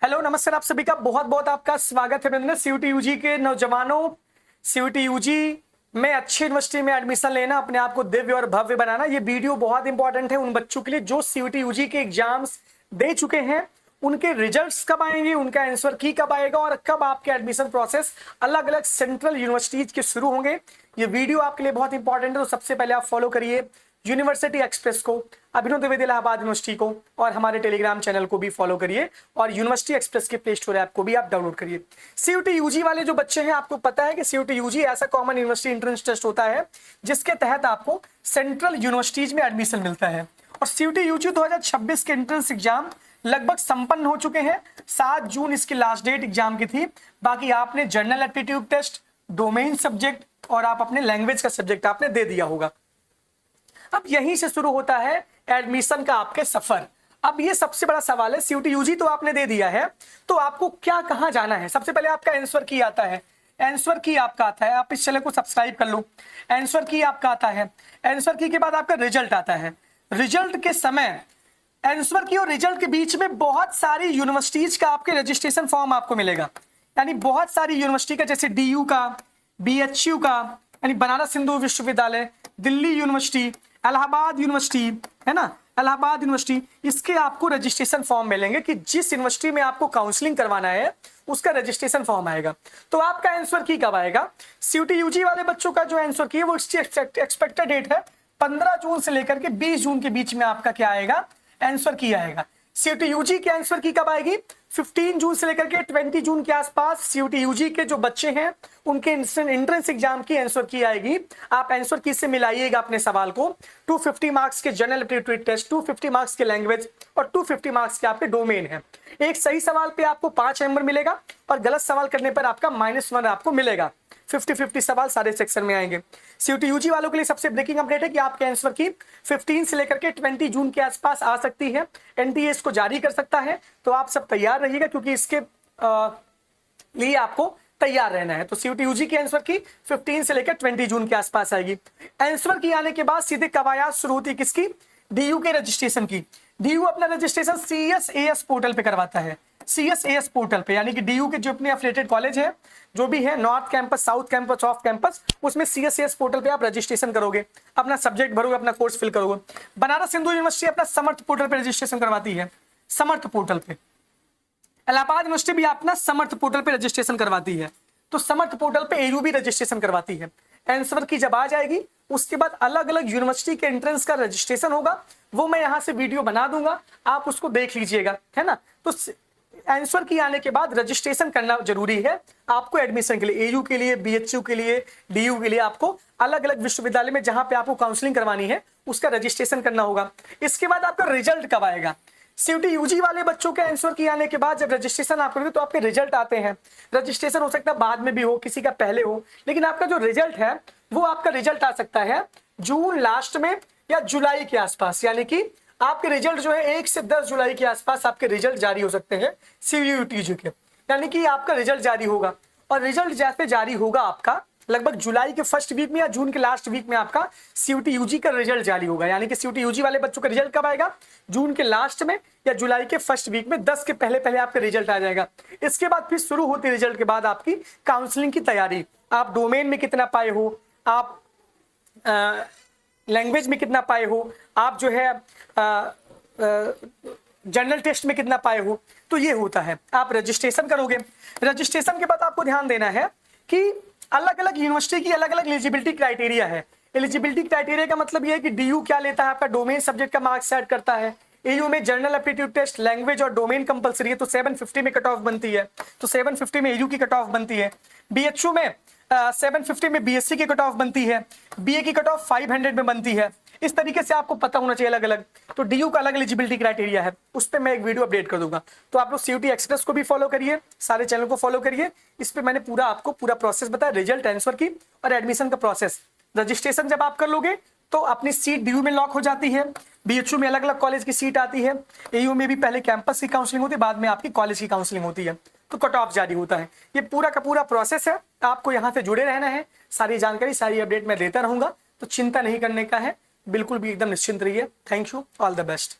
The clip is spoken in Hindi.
हेलो नमस्कार, आप सभी का बहुत बहुत आपका स्वागत है। मैंने सीयूटी यूजी के नौजवानों, सीयूटी यूजी में अच्छी यूनिवर्सिटी में एडमिशन लेना, अपने आप को दिव्य और भव्य बनाना, ये वीडियो बहुत इंपॉर्टेंट है उन बच्चों के लिए जो सीयूटी यूजी के एग्जाम्स दे चुके हैं। उनके रिजल्ट्स कब आएंगे, उनका आंसर की कब आएगा और कब आपके एडमिशन प्रोसेस अलग अलग सेंट्रल यूनिवर्सिटीज के शुरू होंगे, ये वीडियो आपके लिए बहुत इंपॉर्टेंट है। तो सबसे पहले आप फॉलो करिए यूनिवर्सिटी एक्सप्रेस को, अभिनव द्विवेदी इलाहाबाद यूनिवर्सिटी को, और हमारे टेलीग्राम चैनल को भी फॉलो करिए और यूनिवर्सिटी एक्सप्रेस के प्ले स्टोर ऐप को भी आप डाउनलोड करिए। सीयूटी यूजी वाले जो बच्चे हैं, आपको पता है कि सीयूटी यूजी ऐसा कॉमन यूनिवर्सिटी एंट्रेंस टेस्ट होता है जिसके तहत आपको सेंट्रल यूनिवर्सिटीज में एडमिशन मिलता है। और सीयूटी यूजी 2026 के एंट्रेंस एग्जाम लगभग संपन्न हो चुके हैं। 7 जून इसकी लास्ट डेट एग्जाम की थी। बाकी आपने general aptitude test, domain subject और आप अपने लैंग्वेज का सब्जेक्ट आपने दे दिया होगा। अब यहीं से शुरू होता है एडमिशन का आपके सफर। अब ये सबसे बड़ा सवाल है, सीयूटी यूजी तो आपने दे दिया है, तो आपको क्या कहां जाना है। सबसे पहले आपका आंसर की आता है, आंसर की आपका आता है, आप इस चैनल को सब्सक्राइब कर लो। आंसर की आपका आता है, आंसर की के बाद आपका रिजल्ट आता है। रिजल्ट के समय आंसर की और रिजल्ट के बीच में बहुत सारी यूनिवर्सिटीज का आपके रजिस्ट्रेशन फॉर्म आपको मिलेगा। यानी बहुत सारी यूनिवर्सिटी का, जैसे डीयू का, बीएचयू का, यानी बनारस हिंदू विश्वविद्यालय, दिल्ली यूनिवर्सिटी, इलाहाबाद यूनिवर्सिटी, है ना, इलाहाबाद यूनिवर्सिटी, इसके आपको रजिस्ट्रेशन फॉर्म मिलेंगे कि जिस यूनिवर्सिटी में आपको काउंसलिंग करवाना है उसका रजिस्ट्रेशन फॉर्म आएगा। तो आपका आंसर की कब आएगा? सीयूटी यूजी वाले बच्चों का जो आंसर की है वो इसकी एक्सपेक्टेड डेट है 15 जून से लेकर के 20 जून के बीच में आपका क्या आएगा, आंसर की आएगा। सीयूटी यूजी के आंसर की कब आएगी? 15 जून से लेकर के 20 जून के आसपास सीयूटी यूजी के जो बच्चे हैं उनके एंट्रेंस एग्जाम की आंसर की आएगी। आप आंसर की से मिलाइएगा अपने सवाल को। 250 मार्क्स के जनरल एप्टीट्यूड टेस्ट, 250 मार्क्स के लैंग्वेज और 250 मार्क्स के आपके डोमेन है। एक सही सवाल पे आपको 5 नंबर मिलेगा और गलत सवाल करने पर आपका -1 आपको मिलेगा। 50-50 सवाल सारे सेक्शन में आएंगे। सीयूटी यूजी वालों के लिए सबसे ब्रेकिंग अपडेट है कि आपके आंसर की 15 से लेकर के 20 जून के आसपास आ सकती है। एनटीए इसको जारी कर सकता है, तो आप सब तैयार रहिएगा क्योंकि इसके लिए आपको तैयार रहना है। तो सीयूटी यूजी की आंसर की 15 से लेकर 20 जून के आसपास आएगी। आंसर की आने के बाद सीधे कवायद शुरू होती है किसकी? डीयू के रजिस्ट्रेशन की। डीयू अपना रजिस्ट्रेशन CSAS पोर्टल पे करवाता है, CSAS पोर्टल पे, यानी कि डीयू के जो अपने एफिलिएटेड कॉलेज है, जो भी है, north campus, south campus, off campus, उसमें CSAS पोर्टल पे आप रजिस्ट्रेशन करोगे, अपना सब्जेक्ट भरोगे, अपना कोर्स फिल करोगे। बनारस हिंदू यूनिवर्सिटी अपना समर्थ पोर्टल पे रजिस्ट्रेशन करवाती है, समर्थ पोर्टल पे। इलाहाबाद यूनिवर्सिटी भी अपना समर्थ पोर्टल पे रजिस्ट्रेशन करवाती है। तो समर्थ पोर्टल पे एयू भी रजिस्ट्रेशन करवाती है। आंसर की जब आ जाएगी उसके बाद अलग अलग यूनिवर्सिटी के एंट्रेंस का रजिस्ट्रेशन होगा, वो मैं यहाँ से वीडियो बना दूंगा, आप उसको देख लीजिएगा, है ना। तो आंसर की आने के बाद रजिस्ट्रेशन करना जरूरी है आपको एडमिशन के लिए, एयू के लिए, बीएचयू के लिए, डीयू के लिए। आपको अलग अलग विश्वविद्यालय में जहां पे आपको काउंसलिंग करवानी है उसका रजिस्ट्रेशन करना होगा। इसके बाद आपका रिजल्ट कब आएगा? सीयूटी यूजी वाले बच्चों के आंसर की आने के बाद जब रजिस्ट्रेशन आप करोगे तो आपके रिजल्ट आते हैं। रजिस्ट्रेशन हो सकता है बाद में भी हो, किसी का पहले हो, लेकिन आपका जो रिजल्ट है वो आपका रिजल्ट आ सकता है जून लास्ट में या जुलाई के आसपास। यानी कि आपके रिजल्ट जो है 1 से 10 जुलाई के आसपास आपके रिजल्ट जारी हो सकते हैं सीयूटी यूजी के। यानी कि आपका रिजल्ट जारी होगा और रिजल्ट जैसे जारी होगा आपका लगभग जुलाई के फर्स्ट वीक में या जून के लास्ट वीक में आपका सीयूटी यूजी का रिजल्ट जारी होगा। यानी कि सीयूटी यूजी वाले बच्चों का रिजल्ट कब आएगा? जून के लास्ट में या जुलाई के फर्स्ट वीक में, 10 के पहले पहले आपका रिजल्ट आ जाएगा। इसके बाद फिर शुरू होती रिजल्ट के बाद आपकी काउंसलिंग की तैयारी। आप डोमेन में कितना पाए हो, आप लैंग्वेज में कितना पाए हो, आप जो है जनरल टेस्ट में कितना पाए हो, तो ये होता है। आप रजिस्ट्रेशन करोगे। रजिस्ट्रेशन के बाद आपको ध्यान देना है कि अलग अलग यूनिवर्सिटी की अलग अलग एलिजिबिलिटी क्राइटेरिया है। एलिजिबिलिटी क्राइटेरिया का मतलब यह है कि डीयू क्या लेता है, आपका डोमेन सब्जेक्ट का मार्क्स सेट करता है। एयू में जनरल एप्टीट्यूड टेस्ट, लैंग्वेज और डोमेन कंपलसरी है, तो 750 में कट ऑफ बनती है, तो 750 में एयू की कट ऑफ बनती है। बीएचयू में 750 में बीएससी की कट ऑफ बनती है, बीए की कट ऑफ 500 में बनती है। इस तरीके से आपको पता होना चाहिए अलग अलग। तो डीयू का अलग एलिजिबिलिटी क्राइटेरिया है, उस पर मैं एक वीडियो अपडेट कर दूंगा। तो आप लोग सीयूटी एक्सप्रेस को भी फॉलो करिए, सारे चैनल को फॉलो करिए। इस पर मैंने पूरा आपको पूरा प्रोसेस बताया, रिजल्ट, आंसर की और एडमिशन का प्रोसेस। रजिस्ट्रेशन जब आप कर लोगे तो अपनी सीट डीयू में लॉक हो जाती है, बीएचयू में अलग अलग कॉलेज की सीट आती है, एयू में भी पहले कैंपस की काउंसलिंग होती है, बाद में आपकी कॉलेज की काउंसलिंग होती है, तो कट ऑफ जारी होता है। ये पूरा का पूरा प्रोसेस है, आपको यहाँ से जुड़े रहना है। सारी जानकारी, सारी अपडेट मैं देता रहूंगा, तो चिंता नहीं करने का है, बिल्कुल भी एकदम निश्चिंत रहिए। Thank you, all the best.